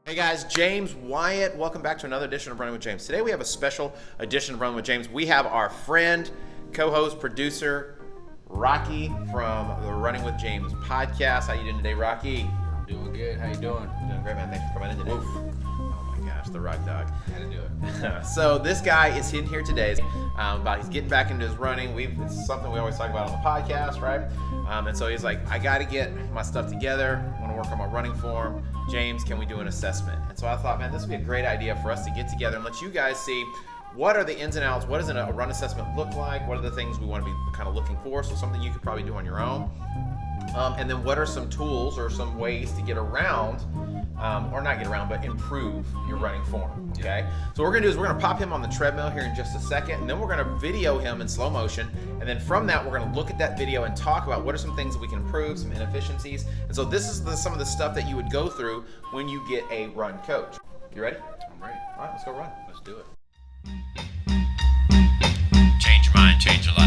Hey guys, James Wyatt. Welcome back to another edition of Running with James. Today we have a special edition of Running with James. We have our friend, co-host, producer, Rocky from the Running with James podcast. How you doing today, Rocky? Doing good. How you doing? Doing great, man. Thanks for coming in today. Oof. Oh my gosh, the RockDawg. Had to do it. So this guy is in here today about he's getting back into his running. It's something we always talk about on the podcast, right? And so he's like, I got to get my stuff together. I want to work on my running form. James, can we do an assessment? And so I thought, man, this would be a great idea for us to get together and let you guys see what are the ins and outs, what does a run assessment look like, what are the things we want to be kind of looking for, so something you could probably do on your own. And then what are some tools or some ways to get around, or not get around, but improve your running form, okay? So what we're gonna do is we're gonna pop him on the treadmill here in just a second, and then we're gonna video him in slow motion, and then from that, we're gonna look at that video and talk about what are some things that we can improve, some inefficiencies. And so this is some of the stuff that you would go through when you get a run coach. You ready? I'm ready. All right, let's go run. Let's do it. Change your mind, change your life.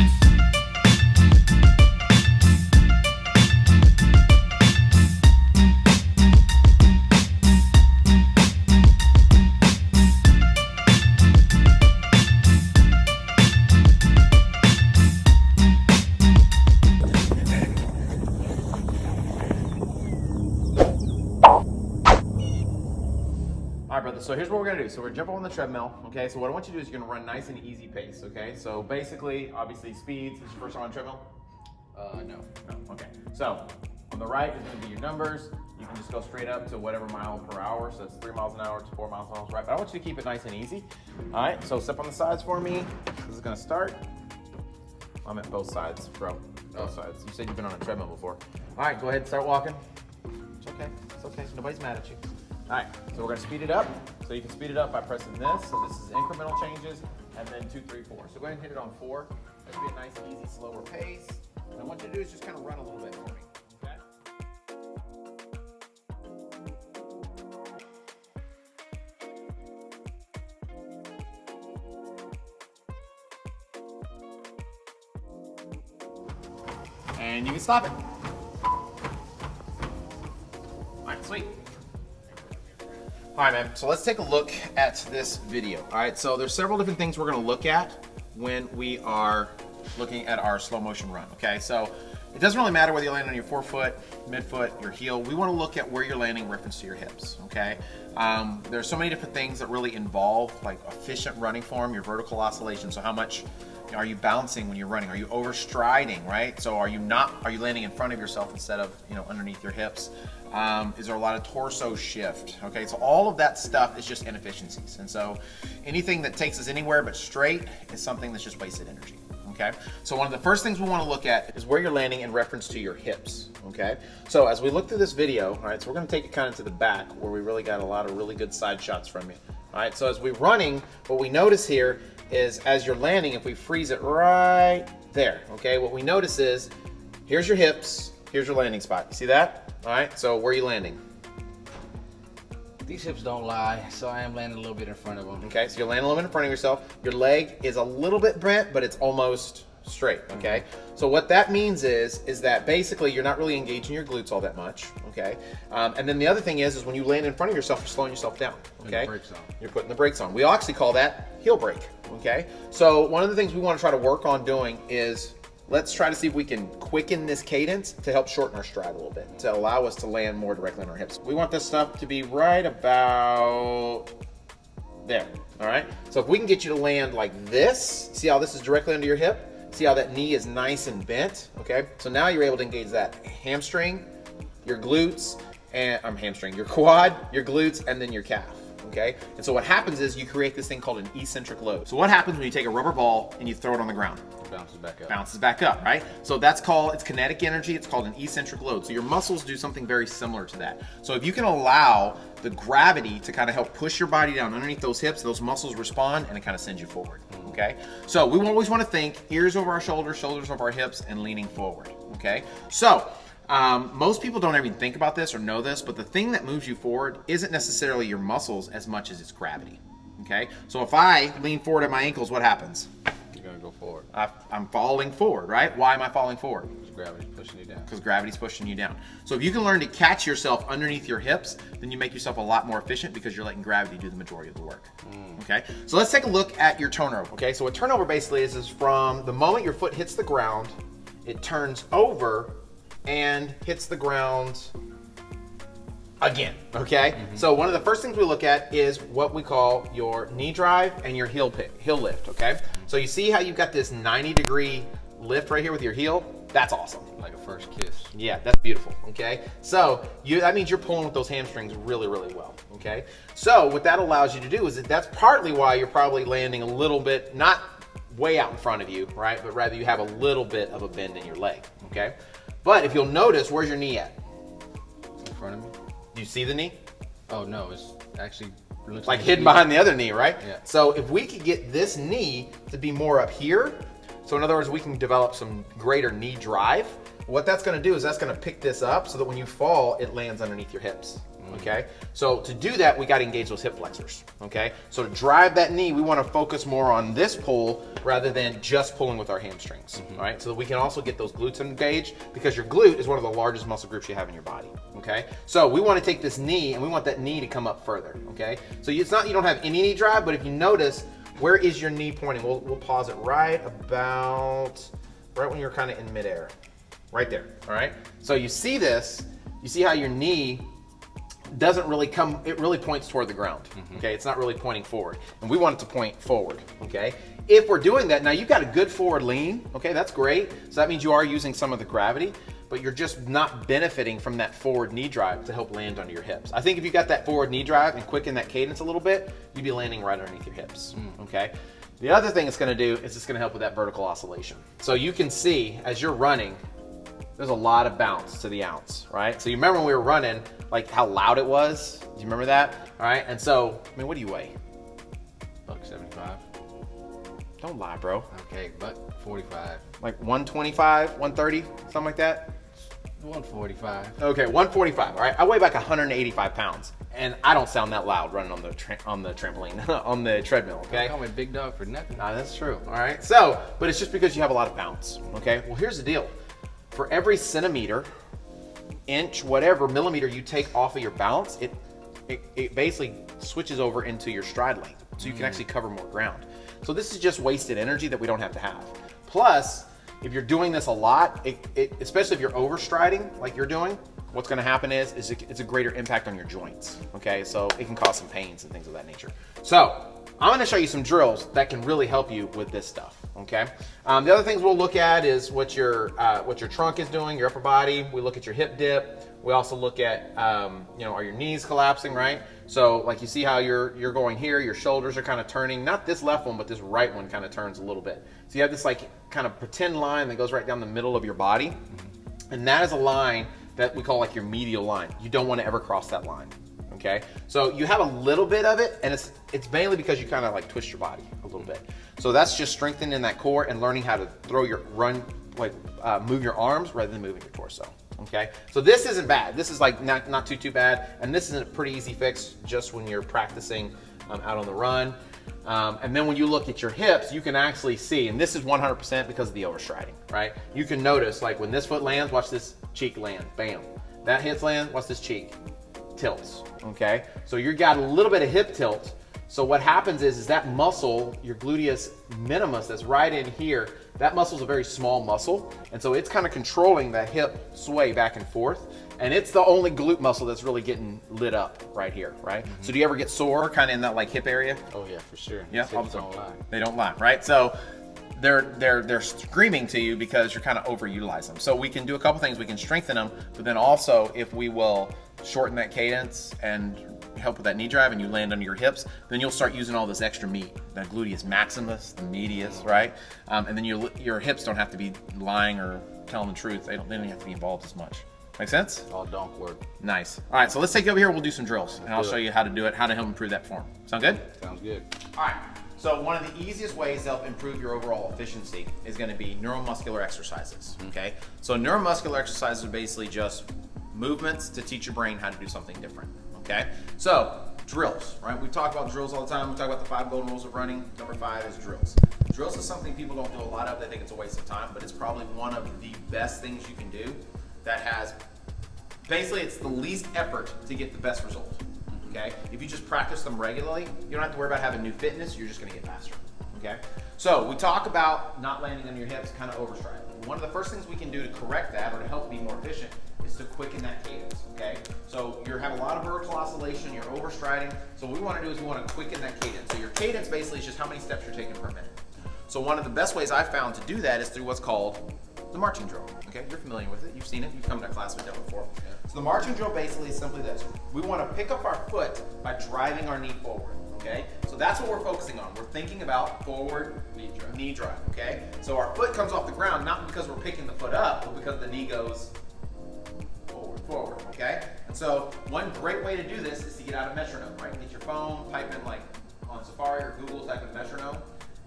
All right, brother, so here's what we're gonna do. So we're gonna jump on the treadmill, okay? So what I want you to do is you're gonna run nice and easy pace, okay? So basically, obviously speeds. This is your first time on the treadmill? No. No, okay. So on the right is gonna be your numbers. You can just go straight up to whatever mile per hour. So it's 3 miles an hour to 4 miles an hour, right? But I want you to keep it nice and easy. All right, so step on the sides for me. This is gonna start. I'm at both sides, bro. Both sides. You said you've been on a treadmill before. All right, go ahead and start walking. It's okay, it's okay. Nobody's mad at you. All right, so we're gonna speed it up. So you can speed it up by pressing this. So this is incremental changes, and then 2, 3, 4. So go ahead and hit it on 4. That should be a nice, easy, slower pace. And I want you to do is just kind of run a little bit for me, okay? And you can stop it. All right, sweet. All right, man, so let's take a look at this video. All right, so there's several different things we're gonna look at when we are looking at our slow motion run, okay? So it doesn't really matter whether you're landing on your forefoot, midfoot, your heel. We wanna look at where you're landing in reference to your hips, okay? There's so many different things that really involve like efficient running form, your vertical oscillation. So how much are you bouncing when you're running? Are you overstriding, right? So are you landing in front of yourself instead of, underneath your hips? Is there a lot of torso shift? Okay, so all of that stuff is just inefficiencies. And so anything that takes us anywhere but straight is something that's just wasted energy, okay? So one of the first things we wanna look at is where you're landing in reference to your hips, okay? So as we look through this video, all right, so we're gonna take it kind of to the back where we really got a lot of really good side shots from you. All right, so as we're running, what we notice here is as you're landing, if we freeze it right there, okay, what we notice is, here's your hips, here's your landing spot. You see that? All right, so where are you landing? These hips don't lie, so I am landing a little bit in front of them. Okay, so you're landing a little bit in front of yourself. Your leg is a little bit bent, but it's almost straight, okay? So what that means is that basically you're not really engaging your glutes all that much, okay? And then the other thing is when you land in front of yourself, you're slowing yourself down, okay? Putting the brakes on. You're putting the brakes on. We actually call that heel brake, okay? So one of the things we want to try to work on doing is let's try to see if we can quicken this cadence to help shorten our stride a little bit, to allow us to land more directly on our hips. We want this stuff to be right about there, all right? So if we can get you to land like this, see how this is directly under your hip? See how that knee is nice and bent, okay? So now you're able to engage that hamstring, your glutes, and your quad, your glutes, and then your calf, okay? And so what happens is you create this thing called an eccentric load. So what happens when you take a rubber ball and you throw it on the ground? Bounces back up. Bounces back up, right? So it's kinetic energy. It's called an eccentric load. So your muscles do something very similar to that. So if you can allow the gravity to kind of help push your body down underneath those hips, those muscles respond and it kind of sends you forward, okay? So we always want to think ears over our shoulders, shoulders over our hips, and leaning forward, okay? So most people don't even think about this or know this, but the thing that moves you forward isn't necessarily your muscles as much as it's gravity, okay? So if I lean forward at my ankles, what happens? You're gonna go forward. I'm falling forward, right? Why am I falling forward? gravity's pushing you down. Because gravity's pushing you down. So if you can learn to catch yourself underneath your hips, then you make yourself a lot more efficient because you're letting gravity do the majority of the work. Okay, so let's take a look at your turnover. Okay, so what turnover basically is from the moment your foot hits the ground, it turns over and hits the ground again. Okay, so one of the first things we look at is what we call your knee drive and your heel lift. Okay, so you see how you've got this 90-degree lift right here with your heel? That's awesome. Like a first kiss. Yeah, that's beautiful, okay? So that means you're pulling with those hamstrings really, really well, okay? So what that allows you to do is that's partly why you're probably landing a little bit, not way out in front of you, right? But rather you have a little bit of a bend in your leg, okay? But if you'll notice, where's your knee at? In front of me? Do you see the knee? Oh no, it's actually looks Like hidden behind the other knee, right? Yeah. So if we could get this knee to be more up here, so in other words, we can develop some greater knee drive. What that's gonna do is that's gonna pick this up so that when you fall, it lands underneath your hips, okay? So to do that, we gotta engage those hip flexors, okay? So to drive that knee, we wanna focus more on this pull rather than just pulling with our hamstrings, all right? So that we can also get those glutes engaged because your glute is one of the largest muscle groups you have in your body, okay? So we wanna take this knee and we want that knee to come up further, okay? So it's not you don't have any knee drive, but if you notice, where is your knee pointing? We'll pause it right when you're kind of in midair. Right there, all right? So you see this, you see how your knee doesn't really come, it really points toward the ground, okay? It's not really pointing forward, and we want it to point forward, okay? If we're doing that, now you've got a good forward lean, okay? That's great. So that means you are using some of the gravity, but you're just not benefiting from that forward knee drive to help land under your hips. I think if you got that forward knee drive and quicken that cadence a little bit, you'd be landing right underneath your hips, okay? The other thing it's gonna do is it's gonna help with that vertical oscillation. So you can see, as you're running, there's a lot of bounce to the ounce, right? So you remember when we were running, like how loud it was? Do you remember that? All right, and so, I mean, what do you weigh? $175. Don't lie, bro. Okay, $145. Like 125, 130, something like that? 145. Okay, 145, all right? I weigh like 185 pounds, and I don't sound that loud running on the trampoline, on the treadmill, okay? Don't call me big dog for nothing. Nah, that's true, all right? So, but it's just because you have a lot of bounce, okay? Well, here's the deal. For every centimeter, inch, whatever, millimeter you take off of your balance, it basically switches over into your stride length. So you can actually cover more ground. So this is just wasted energy that we don't have to have. Plus, if you're doing this a lot, especially if you're overstriding like you're doing, what's gonna happen is it's a greater impact on your joints, okay? So it can cause some pains and things of that nature. So I'm gonna show you some drills that can really help you with this stuff, okay? The other things we'll look at is what your trunk is doing, your upper body. We look at your hip dip. We also look at, are your knees collapsing, right? So like you see how you're going here, your shoulders are kind of turning, not this left one, but this right one kind of turns a little bit. So you have this like kind of pretend line that goes right down the middle of your body. And that is a line that we call like your medial line. You don't want to ever cross that line. Okay, so you have a little bit of it, and it's mainly because you kind of like twist your body a little bit. So that's just strengthening that core and learning how to move your arms rather than moving your torso. Okay, so this isn't bad. This is like not too bad, and this is a pretty easy fix just when you're practicing out on the run. And then when you look at your hips, you can actually see, and this is 100% because of the overstriding, right? You can notice like when this foot lands, watch this cheek land, bam. That hip land, watch this cheek. Tilts, okay? So you got a little bit of hip tilt. So what happens is that muscle, your gluteus minimus that's right in here, that muscle is a very small muscle. And so it's kind of controlling that hip sway back and forth. And it's the only glute muscle that's really getting lit up right here, right? So do you ever get sore kind of in that like hip area? Oh yeah, for sure. Yeah, Hips don't lie. They don't lie, right? So they're screaming to you because you're kind of overutilizing them. So we can do a couple things. We can strengthen them, but then also if we will shorten that cadence and help with that knee drive and you land under your hips, then you'll start using all this extra meat, that gluteus maximus, the medius, right? And then your hips don't have to be lying or telling the truth. They don't have to be involved as much. Make sense? All donk work. Nice. All right, so let's take it over here. We'll do some drills, and I'll show you how to do it, how to help improve that form. Sound good? Sounds good. All right. So one of the easiest ways to help improve your overall efficiency is going to be neuromuscular exercises. Okay. So neuromuscular exercises are basically just movements to teach your brain how to do something different. Okay. So drills, right? We talk about drills all the time. We talk about the 5 golden rules of running. Number 5 is drills. Drills is something people don't do a lot of. They think it's a waste of time, but it's probably one of the best things you can do that has, basically it's the least effort to get the best result, okay? If you just practice them regularly, you don't have to worry about having new fitness, you're just gonna get faster, okay? So we talk about not landing on your hips, kind of overstride. One of the first things we can do to correct that or to help be more efficient is to quicken that cadence, okay? So you have a lot of vertical oscillation, you're overstriding. So what we want to do is we want to quicken that cadence. So your cadence basically is just how many steps you're taking per minute. So one of the best ways I've found to do that is through what's called the marching drill, okay? You're familiar with it, you've seen it, you've come to class with it before. Yeah. So the marching drill basically is simply this. We want to pick up our foot by driving our knee forward, okay? So that's what we're focusing on. We're thinking about forward knee drive, okay? So our foot comes off the ground, not because we're picking the foot up, but because the knee goes forward, okay? And so one great way to do this is to get out a metronome, right? Get your phone, type in like on Safari or Google, type in metronome,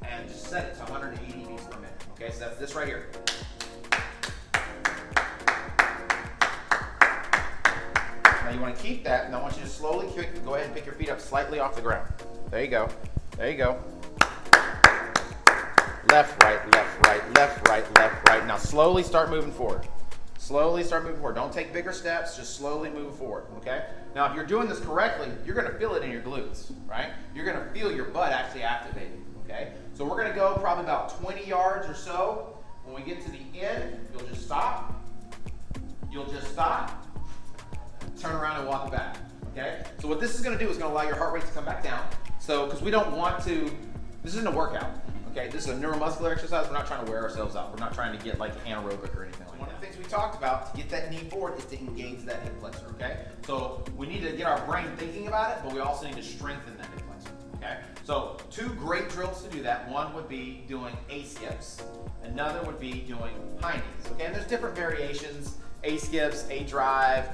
and just set it to 180 beats per minute, okay? So that's this right here. Now you want to keep that, and I want you to slowly go ahead and pick your feet up slightly off the ground. There you go. There you go. Left, right, left, right, left, right, left, right. Now slowly start moving forward. Slowly start moving forward. Don't take bigger steps, just slowly move forward, okay? Now if you're doing this correctly, you're gonna feel it in your glutes, right? You're gonna feel your butt actually activated, okay? So we're gonna go probably about 20 yards or so. When we get to the end, you'll just stop. You'll just stop, turn around and walk back, okay? So what this is gonna do is gonna allow your heart rate to come back down. So, because we don't want to, this isn't a workout, okay? This is a neuromuscular exercise. We're not trying to wear ourselves out. We're not trying to get like anaerobic or anything like that. One of the things we talked about to get that knee forward is to engage that hip flexor, okay? So we need to get our brain thinking about it, but we also need to strengthen that hip flexor, okay? So two great drills to do that. One would be doing A skips. Another would be doing high knees, okay? And there's different variations, A skips, A drive,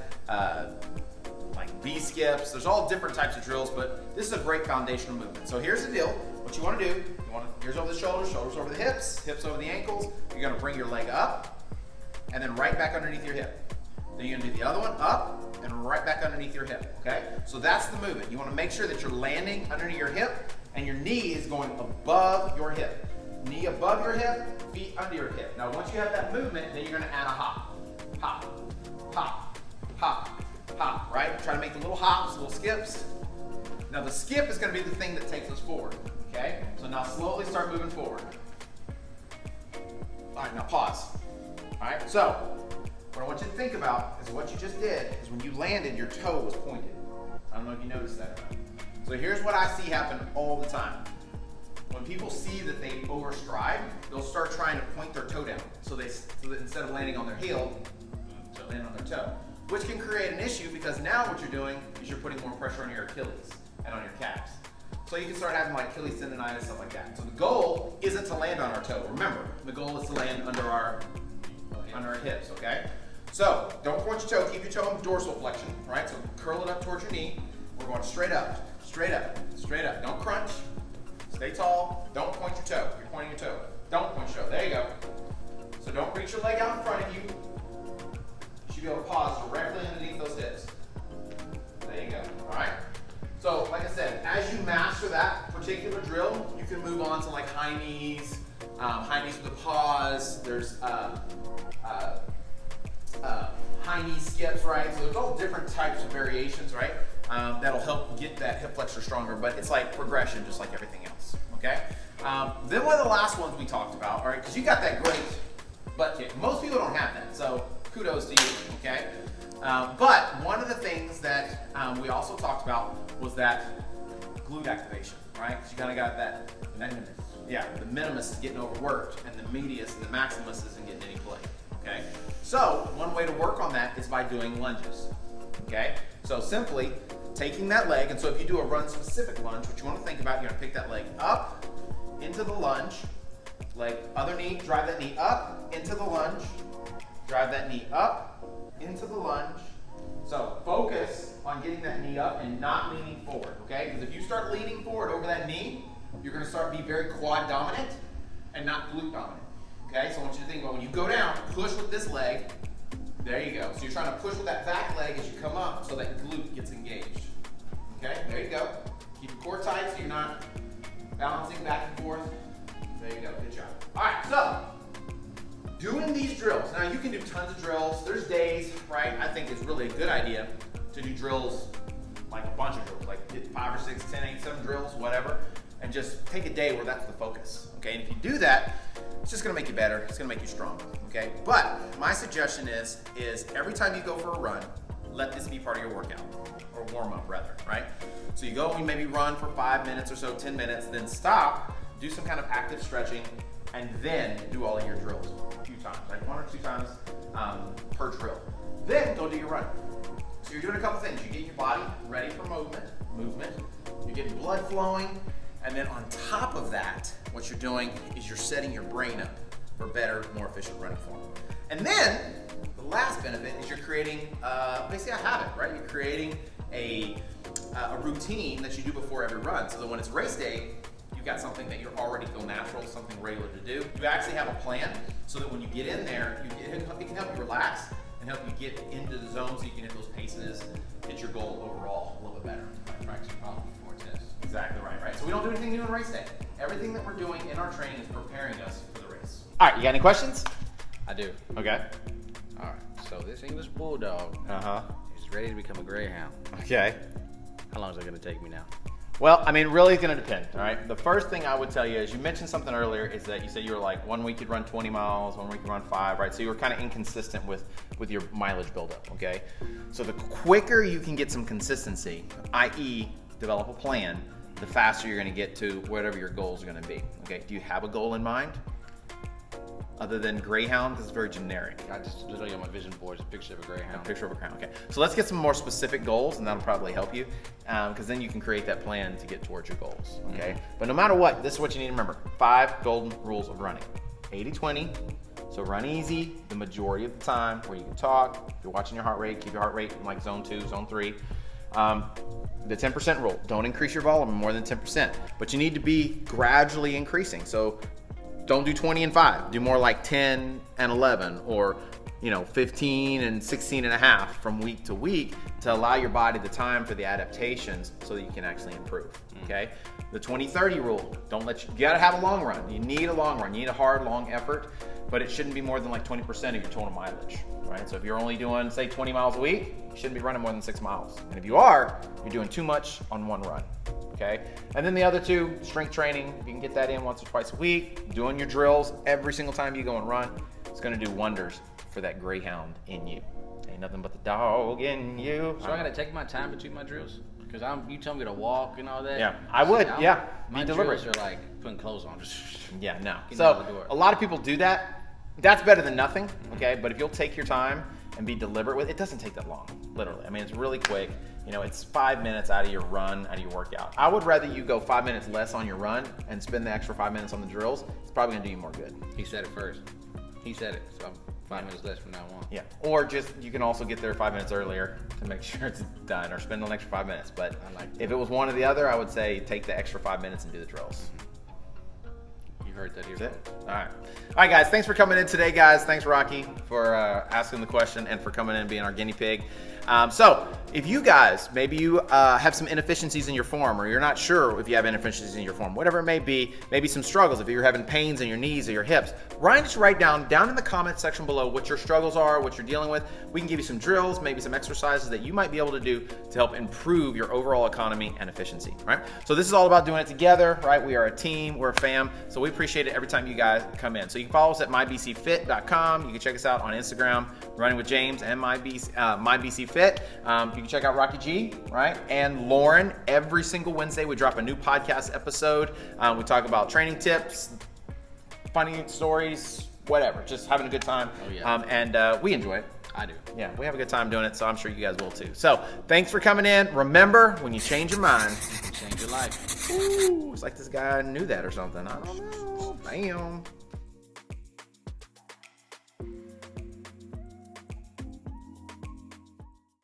like B skips. There's all different types of drills, but this is a great foundational movement. So here's the deal. What you want to do, ears over the shoulders, shoulders over the hips, hips over the ankles. You're going to bring your leg up and then right back underneath your hip. Then you're going to do the other one up and right back underneath your hip, okay? So that's the movement. You want to make sure that you're landing underneath your hip and your knee is going above your hip. Knee above your hip, feet under your hip. Now once you have that movement, then you're going to add a hop. Hop, hop, hop, hop, right? Try to make the little hops, little skips. Now the skip is going to be the thing that takes us forward, okay? So now slowly start moving forward. All right, now pause. All right, so what I want you to think about is what you just did is when you landed, your toe was pointed. I don't know if you noticed that or not. So here's what I see happen all the time. When people see that they overstride, they'll start trying to point their toe down. So that instead of landing on their heel, they land on their toe, which can create an issue because now what you're doing is you're putting more pressure on your Achilles and on your calves. So you can start having like Achilles tendonitis, stuff like that. So the goal isn't to land on our toe. Remember, the goal is to land under our hips, okay? So don't point your toe, keep your toe in dorsal flexion, right? So curl it up towards your knee. We're going straight up, straight up, straight up. Don't crunch, stay tall, don't point your toe. You're pointing your toe. Don't point your toe, there you go. So don't reach your leg out in front of you. You should be able to pause directly underneath those hips. There you go, all right? So like I said, as you master that particular drill, you can move on to like high knees with a pause. There's high knee skips, right? So there's all different types of variations, right? That'll help get that hip flexor stronger, but it's like progression, just like everything else, okay? Then one of the last ones we talked about, all right, because you got that great butt kick. Most people don't have that, so kudos to you, okay? But one of the things that we also talked about was that glute activation, right? Because you kind of got that, the minimus is getting overworked, and the medius and the maximus isn't getting any play, okay? So one way to work on that is by doing lunges, okay? So simply taking that leg, and so if you do a run specific lunge, what you want to think about, you're going to pick that leg up into the lunge, leg, other knee, drive that knee up into the lunge, drive that knee up into the lunge. So focus on getting that knee up and not leaning forward, okay? Because if you start leaning forward over that knee, you're going to start to be very quad dominant and not glute dominant, okay? So I want you to think about when you go down, push with this leg. There you go. So you're trying to push with that back leg as you come up so that glute gets engaged, okay? There you go. Keep your core tight so you're not balancing back and forth. There you go. Good job. All right, so doing these drills. Now you can do tons of drills. There's days, right? I think it's really a good idea to do drills, like a bunch of drills, like 5 or 6, 10, 8, 7 drills, whatever, and just take a day where that's the focus. Okay, and if you do that, it's just gonna make you better. It's gonna make you stronger. Okay, but my suggestion is every time you go for a run, let this be part of your workout, or warm up rather, right? So you go and maybe run for 5 minutes or so, 10 minutes, then stop, do some kind of active stretching, and then do all of your drills a few times, like 1 or 2 times per drill. Then go do your run. So you're doing a couple things. You get your body ready for movement. You're getting blood flowing, and then on top of that, what you're doing is you're setting your brain up for better, more efficient running form. And then the last benefit is you're creating basically a habit, right? You're creating a routine that you do before every run, so that when it's race day, you've got something that you already feel natural, something regular to do. You actually have a plan, so that when you get in there, it can help you relax and help you get into the zone so you can hit those paces, hit your goal overall a little bit better. Practice problem before test. Exactly right? So we don't do anything new on race day. Everything that we're doing in our training is preparing us for the race. All right, you got any questions? I do. Okay. All right. So this English Bulldog is ready to become a Greyhound. Okay. How long is it going to take me now? Well, I mean, really it's going to depend, all right? The first thing I would tell you is, you mentioned something earlier, is that you said you were like, 1 week you'd run 20 miles, 1 week you'd run 5, right? So you were kind of inconsistent with your mileage buildup, okay? So the quicker you can get some consistency, i.e. develop a plan, the faster you're going to get to whatever your goals are going to be, okay? Do you have a goal in mind? Other than Greyhound, because it's very generic. I just literally on my vision board is a picture of a Greyhound. A picture of a crown, okay. So let's get some more specific goals, and that'll probably help you, because then you can create that plan to get towards your goals, okay? But no matter what, this is what you need to remember. 5 golden rules of running. 80-20, so run easy the majority of the time, where you can talk. If you're watching your heart rate, keep your heart rate in like zone 2, zone 3. The 10% rule, don't increase your volume more than 10%, but you need to be gradually increasing. So don't do 20 and 5. Do more like 10 and 11, or 15 and 16 and a half from week to week, to allow your body the time for the adaptations so that you can actually improve. Okay. The 20-30 rule. You gotta have a long run. You need a long run. You need a hard, long effort, but it shouldn't be more than like 20% of your total mileage. Right. So if you're only doing, say, 20 miles a week, you shouldn't be running more than 6 miles. And if you are, you're doing too much on one run. Okay. And then the other 2, strength training. If you can get that in once or twice a week, doing your drills every single time you go and run, it's going to do wonders for that Greyhound in you. Ain't nothing but the dog in you. So I got to take my time between my drills? Because you told me to walk and all that. Yeah, I would. Yeah. My drills are like putting clothes on. Yeah, no. Getting So out the door. a lot of people do that. That's better than nothing, okay? But if you'll take your time and be deliberate with it, doesn't take that long, literally. I mean, it's really quick. It's 5 minutes out of your run, out of your workout. I would rather you go 5 minutes less on your run and spend the extra 5 minutes on the drills. It's probably gonna do you more good. He said it first. He said it, so I'm 5 minutes less from now on. Yeah, or just, you can also get there 5 minutes earlier to make sure it's done, or spend an extra 5 minutes. But if it was one or the other, I would say take the extra 5 minutes and do the drills. You heard that here. That's it. All right, guys. Thanks for coming in today, guys. Thanks, Rocky, for asking the question and for coming in and being our guinea pig. So if you guys, maybe you have some inefficiencies in your form, or you're not sure if you have inefficiencies in your form, whatever it may be, maybe some struggles, if you're having pains in your knees or your hips, just write down in the comments section below what your struggles are, what you're dealing with. We can give you some drills, maybe some exercises that you might be able to do to help improve your overall economy and efficiency, right? So this is all about doing it together, right? We are a team, we're a fam, so we appreciate it every time you guys come in. So you can follow us at mybcfit.com. You can check us out on Instagram, Running with James and mybcfit. You can check out Rocky G, right? And Lauren. Every single Wednesday we drop a new podcast episode. We talk about training tips, funny stories, whatever. Just having a good time. Oh, yeah. And we enjoy it. I do. Yeah, we have a good time doing it, so I'm sure you guys will too. So thanks for coming in. Remember, when you change your mind, You can change your life. ooh, it's like this guy knew that or something. I don't know. Bam.